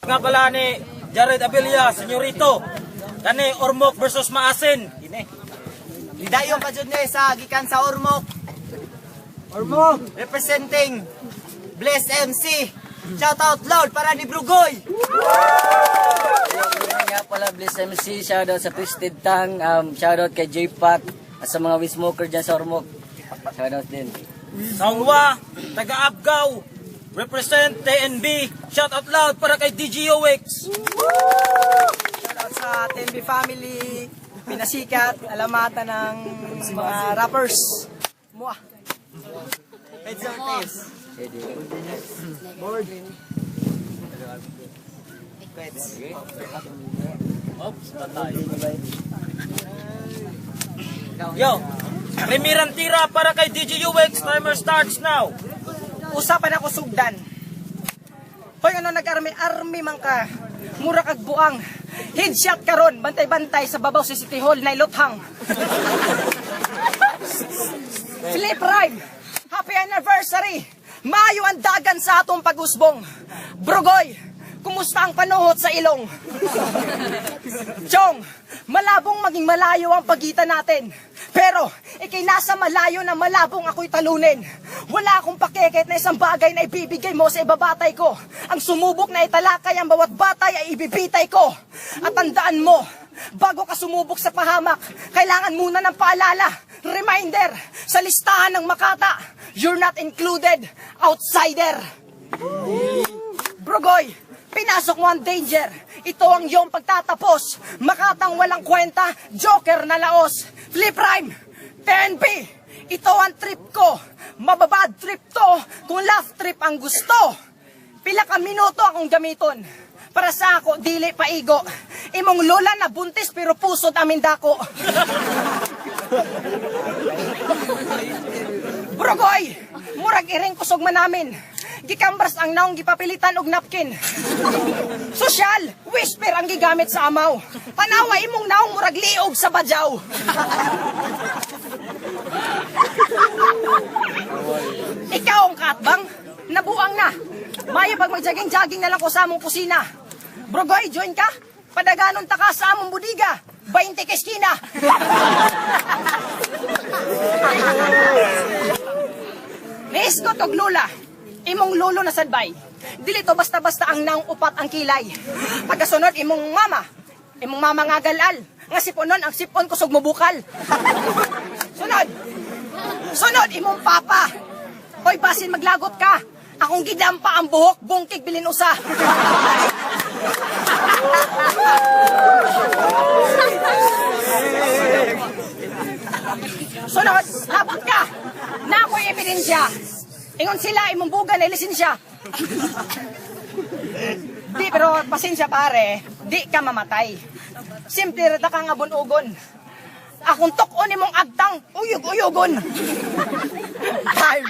nga pala ni Jared Abilia, senyorito. Kani Ormoc versus Maasin. Lidayon pa dyan sa gikan sa Ormoc. Ormoc representing Bless MC. Shout out loud para ni Brugoy. Nga pala Bless MC, shoutout sa Twisted Tang, shoutout kay J-Pac at sa mga Wismoker dyan sa Ormoc. Shoutout din. Sangwa, taga Abgaw, represent TNB. Shout out loud para kay DGOX. Shoutout sa TNB family, pinasikat, alamatan ng mga rappers. Mua. Heads or tails? Board. Quits. Yo, Remiran tira para kay DGUX. Timer starts now. Usapan ako sugdan. Hoy ano nag-army man ka. Mura kag buang. Headshot karon, bantay-bantay sa babaw sa City Hall na ilothang. Flip ride. Happy anniversary. Mayo ang dagan sa atong pag-usbong. Brugoy, kumusta ang panuhot sa ilong? Chong, malabong maging malayo ang pagitan natin. Pero, ikay nasa malayo na malabong ako'y talunin. Wala akong pakikit na isang bagay na ibibigay mo sa ibabatay ko. Ang sumubok na italakay ang bawat batay ay ibibitay ko. At tandaan mo, bago ka sumubok sa pahamak, kailangan muna ng paalala. Reminder, sa listahan ng Makata, you're not included, outsider. Brugoy, pinasok mo ang danger. Ito ang iyong pagtatapos. Makatang walang kwenta, joker na laos. Flip rhyme, TNB, ito ang trip ko. Mababad trip to kung laugh trip ang gusto. Pila ka minuto akong gamiton. Para sa ako, dili paigo. Imong lola na buntis pero pusod amin dako. Brugoy, murag iring kusog man namin. Gikambras ang naong gipapilitan og napkin. Sosyal, whisper ang gigamit sa amaw. Tanawa imong naong murag liog sa badyaw. Ikaw ang katbang, nabuang na. Mayo pag mag-jogging-jogging na lang ko sa among kusina. Brugoy, join ka? Padaganon ta ka sa among budiga. 20 keskina. Nisgot og lula. Imong lolo na sadbay. Dili to basta-basta ang naong upat ang kilay. Pagkasunod imong mama nga galal. Nga siponon ang sipon kusog mo bukal. Sunod imong papa. Hoy basin maglagot ka. Akong gidampa ang buhok, bungkig bilin usa. Sunod, labot ka. Na ako'y ebidensya. Ingon sila, imong buga na lisensya. Di, pero pasensya pare, di ka mamatay. Simple rata kang abon-ugon. Akong tukon imong agtang, uyog-uyogon. Time.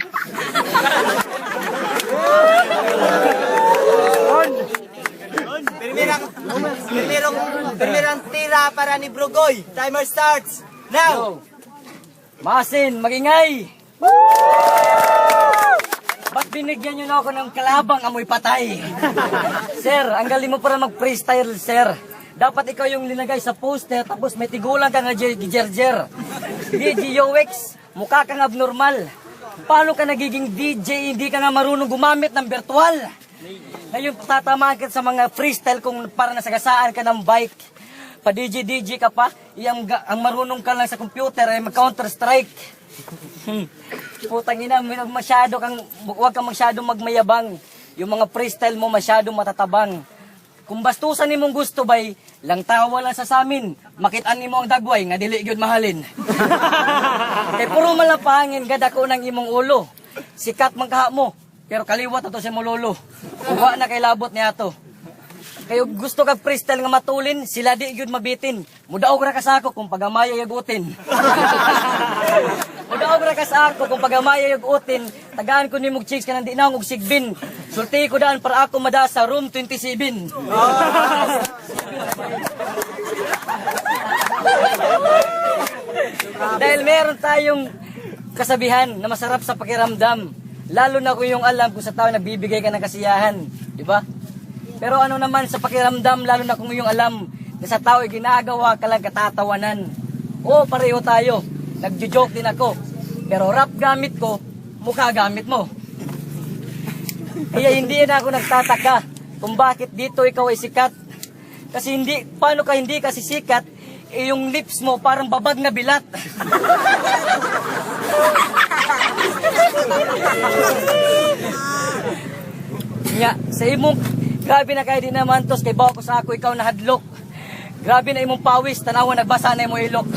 Primerang tira para ni Brugoy. Timer starts now. Masin, magingay! Ba't binigyan nyo na ako ng kalabang amoy patay? Sir, ang galing mo para mag-freestyle, sir. Dapat ikaw yung linagay sa poster, tapos may tigulang ka nga gijerjer. DGOX, mukha kang abnormal. Paano ka nagiging DJ, hindi ka nga marunong gumamit ng virtual? Ngayon, tatamaan ka sa mga freestyle kung para nasagasaan ka ng bike. Pa-DJ ka pa, ang marunong ka lang sa computer ay mag-counter-strike. Putang ina, huwag kang masyadong magmayabang. Yung mga freestyle mo masyadong matatabang. Kung bastusan nimong gusto bay, lang tawa lang sa samin. Makitaan nimo ang dagway, nga dili gyud mahalin. Kay puro malapangin gad ako ng imong ulo. Sikat man kaha mo, pero kaliwat ato si mololo. Uwa na kay labot niya to. Kayo gusto kag freestyle nga matulin, sila di gyud mabitin. Mudaog ra ka sa ako kung pagamaya yagutin. Mudaog ra ka sa ako kung pagamaya yagutin. Tagaan ko nimog chicks kanang di na og sigbin. Sulti ko daan para ako mada sa room 27. Dahil meron tayong kasabihan na masarap sa pakiramdam. Lalo na kung yung alam kung sa tao nagbibigay ka ng kasiyahan, di ba? Pero ano naman sa pakiramdam, lalo na kung yung alam na sa tao ay ginagawa ka lang katatawanan. Oo, pareho tayo. Nagjo-joke din ako. Pero rap gamit ko, mukha gamit mo. Kaya hindi na ako nagtataka kung bakit dito ikaw ay sikat. Kasi hindi, paano ka hindi kasi sikat, eh yung lips mo parang babag na bilat. Nga, sa imong, grabe na kayo din naman tos, kay bawa ko sa ako ikaw nahadlok. Grabe na imong pawis, tanawa nagbasa na imong ilok.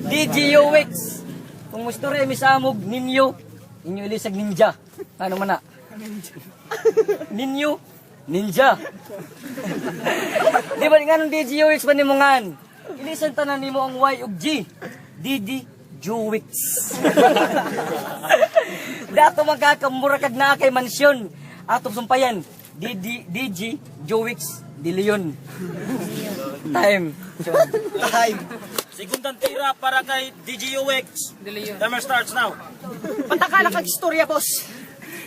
DJ Wix, kung gusto rin misamog ninyo, inyo ilisag ninja. Ano man na? Ninyo, ninja. Di ba nga nung DJ Wix pa ni mo nga? Ilisan tanan ni mo ang Y ug G. DJ Jowix. Dato magkakamura kag naa kay mansyon. Atong sumpayan, DJ Jowix De Leon. Time. Time. Segundang tira para kay DJ UX. Timer starts now. Pataka na kag-istorya, boss.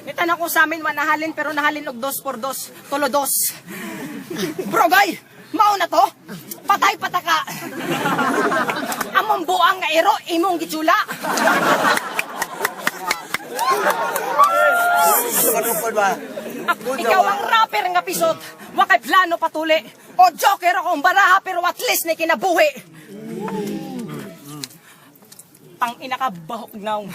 Itan ako sa amin, manahalin, pero nahalin og 2x2, tulo 2. Bro, guy! Mauna to? Patay pataka! Among buang nga ero, imong gitsula. Ikaw ang rapper nga pisot, wakay plano patuli. O joker akong baraha, pero at least na kinabuhi. Tang ina ka bahok now.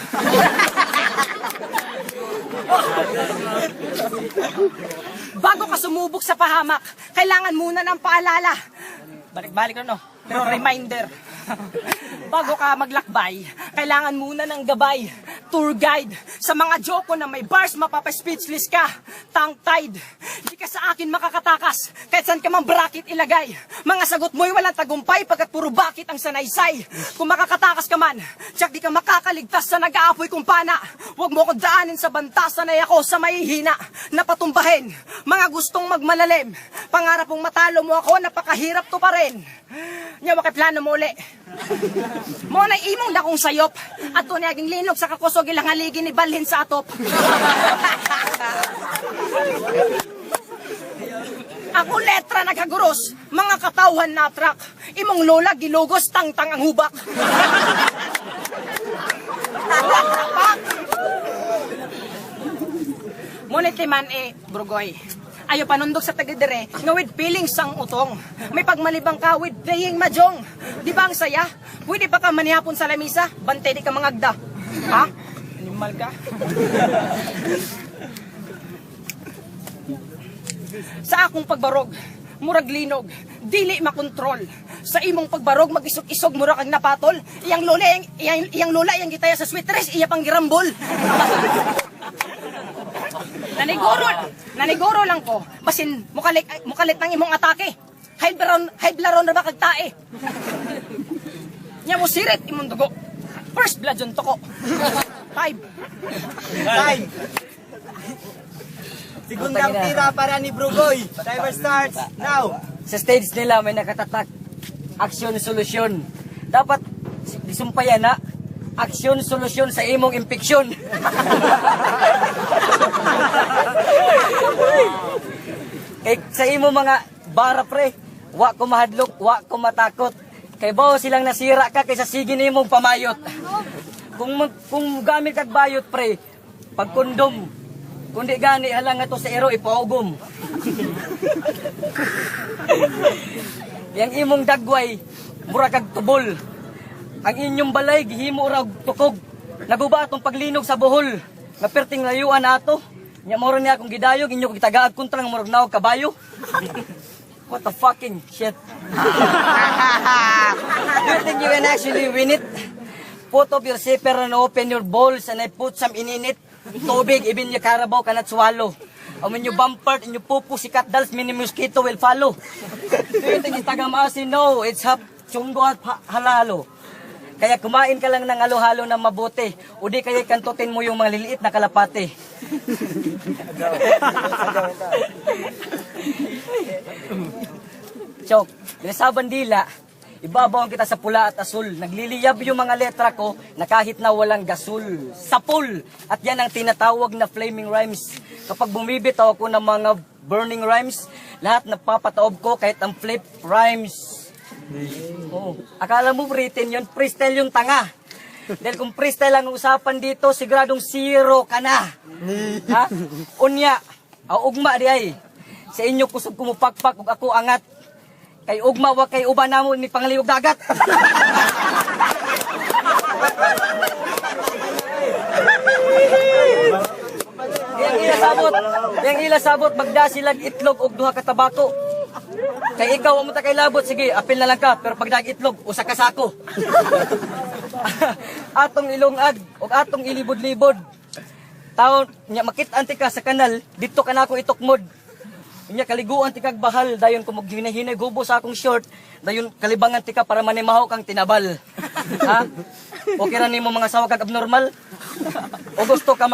Bago ka sumubok sa pahamak, kailangan muna ng paalala. Balik-balik na no, pero reminder. Bago ka maglakbay, kailangan muna ng gabay. Tour guide, sa mga joko na may bars, mapapa-speechless ka. Tongue-tied, di ka sa akin makakatakas, kahit saan ka mang bracket ilagay. Mga sagot mo'y walang tagumpay, pagkat puro bakit ang sanaysay. Kung makakatakas ka man, tsak di ka makakaligtas sa nag-aapoy kung pana. Huwag mo ko daanin sa banta, sanay ako sa mahihina. Napatumbahin, mga gustong magmalalim. Pangarap mong matalo mo ako, napakahirap to pa rin. Nyawa kay plano mo uli. Mo na imong dakong sayop, at to naging linog sa kakusog ilang haligi ni balhin sa atop. Ako letra nagkaguros, mga katawhan na track. Imong lola gilugos, tang-tang ang hubak. Ngunit man Brugoy, ayo panundog sa tagadere, nga with feelings sang utong. May pagmalibang ka with playing mahjong. Di ba ang saya? Pwede pa ka manihapon sa lamisa, bante di ka mangagda. Ha? Animal ka? Sa akong pagbarog, murag linog, dili makontrol. Sa imong pagbarog, mag-isog-isog murag kag napatol. Iyang lola, iyang gitaya sa sweet dress, iya pang girambol. Naniguro lang ko, basin mukalit ng imong atake. High blaron na ba kag tae? Nya mo sirit imong dugo. First blood yung toko. 5. Time. Segundang tira para ni Brugoy. Timer starts now. Sa stage nila may nakatatak, aksyon, solusyon. Dapat disumpayan na, aksyon, solusyon sa imong impeksyon. Sa imong mga bara pre, wa ko mahadlok, wa ko matakot. Kay bawo silang nasira ka kaysa sige nimong pamayot. Kung gamit kag bayot pre, pag kondom, kundi gani halang nga to sa ero ipaugom. Yang imong dagway, mura kag tubol. Ang inyong balay gihimo ra og tukog. Naguba atong paglinog sa buhol. Nga perting layuan ato. Nya moro niya akong gidayog inyo kog tagaag kontrang murag naog kabayo. What the fucking shit. Do you think you can actually win it? Put up your zipper and open your balls and I put some in it. Tubig, even your carabao cannot swallow. And when you bumper and you pupu, si cat dolls, mini mosquito will follow. Do you think it's tagamasi? No, it's hap, chunggo at halalo. Kaya kumain ka lang ng halo-halo na mabuti. O di kaya kantutin mo yung mga liliit na kalapate. Chok, sa bandila, Ibabawan kita sa pula at asul. Nagliliyab yung mga letra ko na kahit na walang gasol. Sapul! At yan ang tinatawag na flaming rhymes. Kapag bumibitaw ako ng mga burning rhymes, lahat napapataob ko kahit ang flip rhymes. Oh, akala mo written yun, freestyle yung tanga. Dahil kung freestyle ang usapan dito, siguradong zero ka na. Ha? Unya, ugma di ay. Sa inyo kusog kumupakpak ug ako angat. Kay ugma wa kay uban namo ni pangalihog dagat. Yang ila sabot magdasilag itlog og duha ka tabako. Kay ikaw amo ta kay labot, sige, apil na lang ka, pero pag itlog usa ka sako. Atong ilungag og atong ilibod-libod. Taon nya makit-an ti ka sa kanal, dito ka na ako itukmod. Nya kaliguan ti kag bahal, dayon ko maghinay-hinay gubo sa akong short, dayon kalibangan ti ka para manimahaw kang tinabal. Ha? Okay ra nimo mga sawa kag abnormal? O gusto ka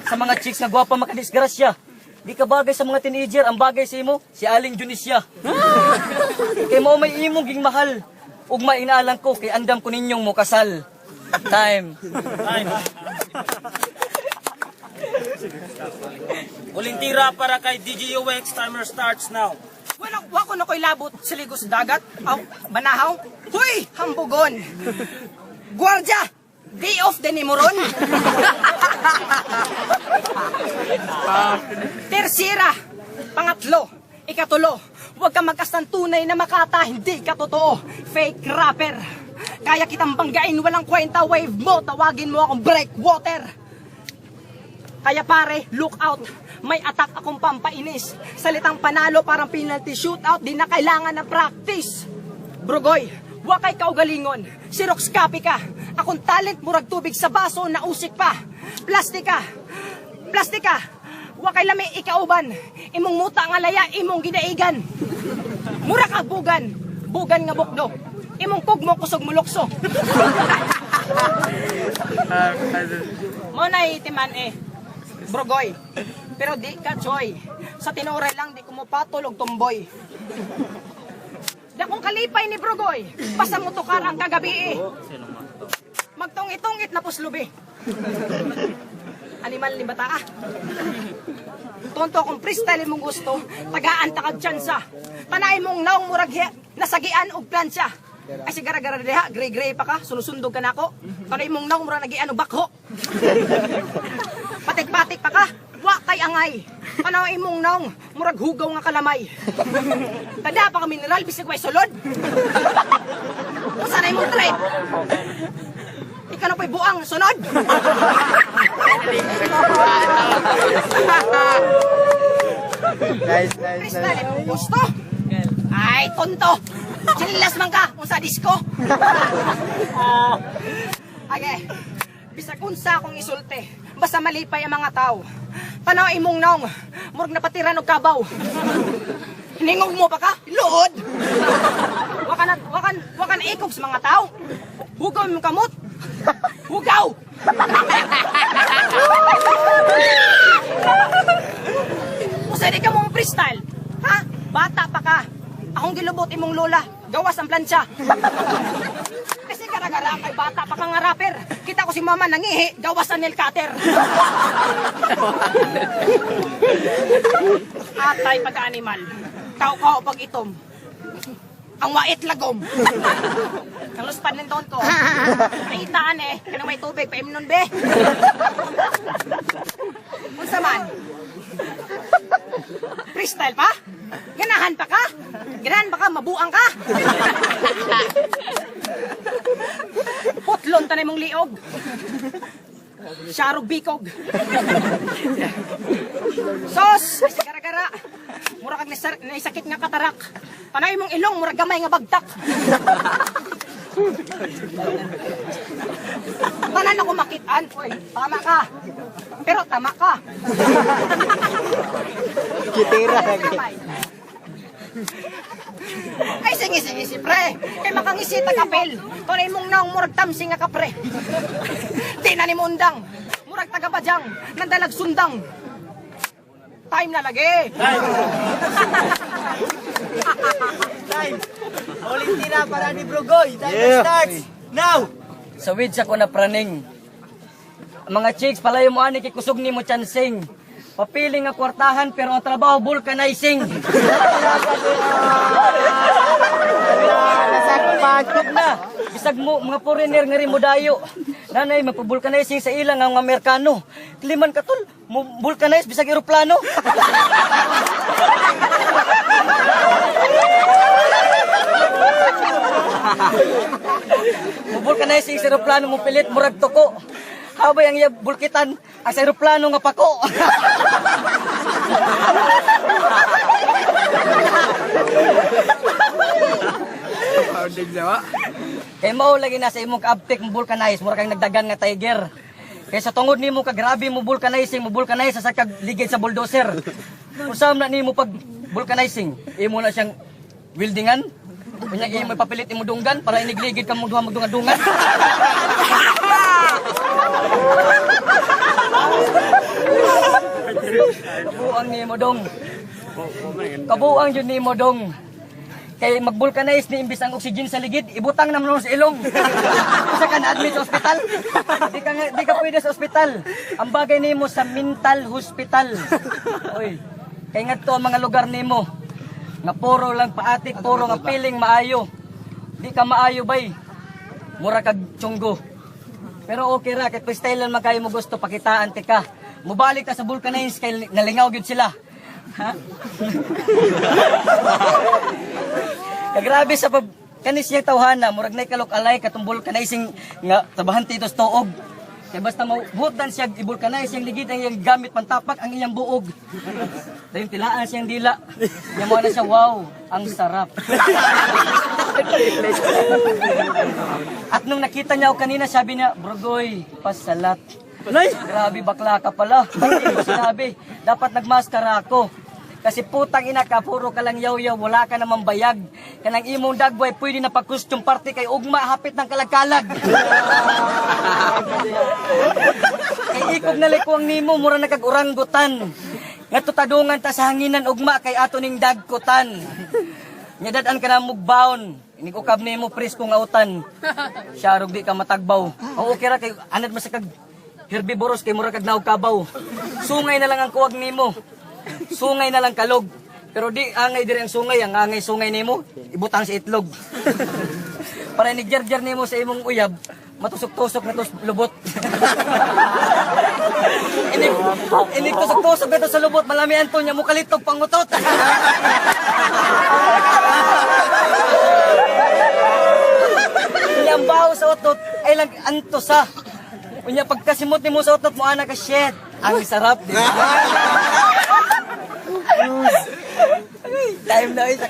sa mga chicks nga gwapa makadisgrasya? Di ka bagay sa mga teenager, ang bagay sa imo si Aling Junisya. Kay mo may imong ging mahal. Ug mainaalang ko kay andam ko ninyong mukasal. Time. Uling tira para kay DJ UX. Timer starts now. Wako na ko'y labot sa ligos dagat. Aw, banahaw. Huy, hambugon. Guardia, day off din ni Moron. Tersira, pangatlo, ikatulo. Huwag ka magkastang tunay na makata, hindi ka totoo. Fake rapper. Kaya kitang banggain, walang kwenta, wave mo. Tawagin mo akong breakwater. Kaya pare, look out. May attack akong pampainis. Salitang panalo parang penalty shootout. Di na kailangan na practice. Brugoy, wakay kaugalingon. Xerox copy ka. Akong talent murag tubig sa baso na usik pa. Plastika. Plastika. Wakay lami ikauban. Imong muta nga laya, imong ginaigan. Mura ka bugan. Bugan nga bukdo. Imong kugmo kusog mulokso. Monay timan Brugoy. Pero di ka choy. Sa tinuray lang di ko mo patulog tumboy. Dakong kalipay ni Brugoy. Basta mo tukar ang kagabi Magtungit-tungit na puslubi. Animal ni bata Tonto kung freestyle mong gusto, tagaan takag tsansa. Tanay mong naong muraghe, nasagian og plansya. Ay sigara-gara diha, gray-gray pa ka, sunusundog ka na ako. Tanay mong naong murag nagian og bakho. Patik-patik pa ka, wa kay angay. Tanay mong naong murag hugaw nga kalamay. Tada pa ka mineral, bisig way sulod. Sanay mong trade. Ika na pa'y buang sunod. Nice. Freestyle mong gusto? Ay, tonto. Chililas man ka, kung sa disco. Okay. Bisag unsa akong isulti. Basta malipay ang mga tao. Tanaw imong naong, murag napatiran og kabaw. Hiningog mo pa ka? Luod! Wakan ikog sa mga tao. Hugaw mo kamot. Hugaw! Musa di ka mong freestyle. Ha? Bata pa ka. Akong gilubot imong lola. Gawas ang plancha. Kasi gara-gara kay bata pa ka nga rapper. Kita ko si mama nangihi. Gawas ang nail cutter. Atay pagka-animal. Kao-kao pag itom. Ang wait lagom. Ang luspan ng tonto. Naitaan kanang may tubig, paimnon be. Unsa man? Freestyle pa? Ganahan pa ka? Ganahan pa ka? Mabuang ka? Putlon tanay mong liog. Syarog bikog. Sos! Gara-gara. Mura kag naisakit nga katarak. Panay mong ilong, mura gamay nga bagtak. Tanan ako makitaan. Oy, tama ka. Pero tama ka. Kitira lagi. Ay, sige, pre. Kay makangisita kapel. Tunay mong naong murag tamsi nga kapre. Di na ni mundang. Murag tagabadyang. Nandalag sundang. Time na lagi. time. Valentina para ni Brugoy. Time starts now. Sa weeds ako na praning. Mga chicks, palayo mo ani kay kusog ni mo chansing. Papili nga kwartahan pero ang trabaho vulcanizing. Nasakpagod na. Bisag mo mga foreigner nga rin mo dayo. Nanay magpabulcanizing sa ilang nga Amerikano. Kliman katul, mo vulcanize bisag eroplano. Mo vulcanizing sa eroplano mo pilit murag toko. Habay ang iya bulkitan ang sa eroplano nga pako. Kay mao lagi na sa imong kaaptik mo vulcanize mura kang nagdagan nga tiger. Kay sa tungod nimo ka grabe mo vulcanizing mo vulcanize sa kag ligid sa bulldozer. Usam na nimo pag vulcanizing, imo na siyang weldingan. Kunya imo papilit imo dunggan para inigligid ka mo duha magdungan-dungan. Kabuang ni mo dong. Kabuang yun ni mo dong. Kay mag-vulcanize ni imbis ang oxygen sa ligid, ibutang naman sa ilong. Isa ka na-admit sa ospital. Di ka pwede sa ospital. Ang bagay nimo sa mental hospital. Oy. Kay ngadto ang mga lugar nimo nga puro lang paatik, puro nga piling maayo. Di ka maayo bay. Mura kag tiyunggo. Pero okay ra kay freestyle man kayo mo gusto pakitaan ti ka. Mubalik ka sa vulcanize kay nalingaw gyud sila. Ha? Grabe sa pag kanis yang tawhana murag nay kalok-alay katong vulcanizing nga tabahan titos tuog. Kay basta mabutan siya i-vulcanize yung ligid ang iyang gamit pantapak ang iyang buog. Dayon tilaan siyang dila. Nya mo na siya wow, ang sarap. At nung nakita niya ako kanina sabi niya, "Brugoy, pasalat." Grabe bakla ka pala. Hindi ko sinabi, dapat nagmaskara ako. Kasi putang ina ka, puro ka lang yaw-yaw, wala ka namang bayag. Kanang imong dagway, pwede na pag-costume party kay ugma, hapit ng kalag-kalag. Kay ikog na likwang nimo, mura na kag-uranggutan. Nga tutadungan ta sa hanginan, ugma, kay ato ning dagkutan. Nyadadaan ka na mugbaon, inigukab nimo presko nga utan. Syarog di ka matagbaw. O okay ra, kay anad masakag herbivoros, kay mura kag naog kabaw. Sungay na lang ang kuwag nimo. Sungay na lang kalog. Pero di angay diri ang sungay, ang angay sungay nimo ibutang sa itlog. Para nigjarjar nimo sa imong uyab, matusok-tusok na tos lubot. Ini tusok-tusok na to sa lubot, malamian to nya mo kalitog pangutot. Yang baho sa utot ay lang antosa. Unya pagkasimot nimo sa utot mo ana ka shit. Ang sarap di ba? Time na isa.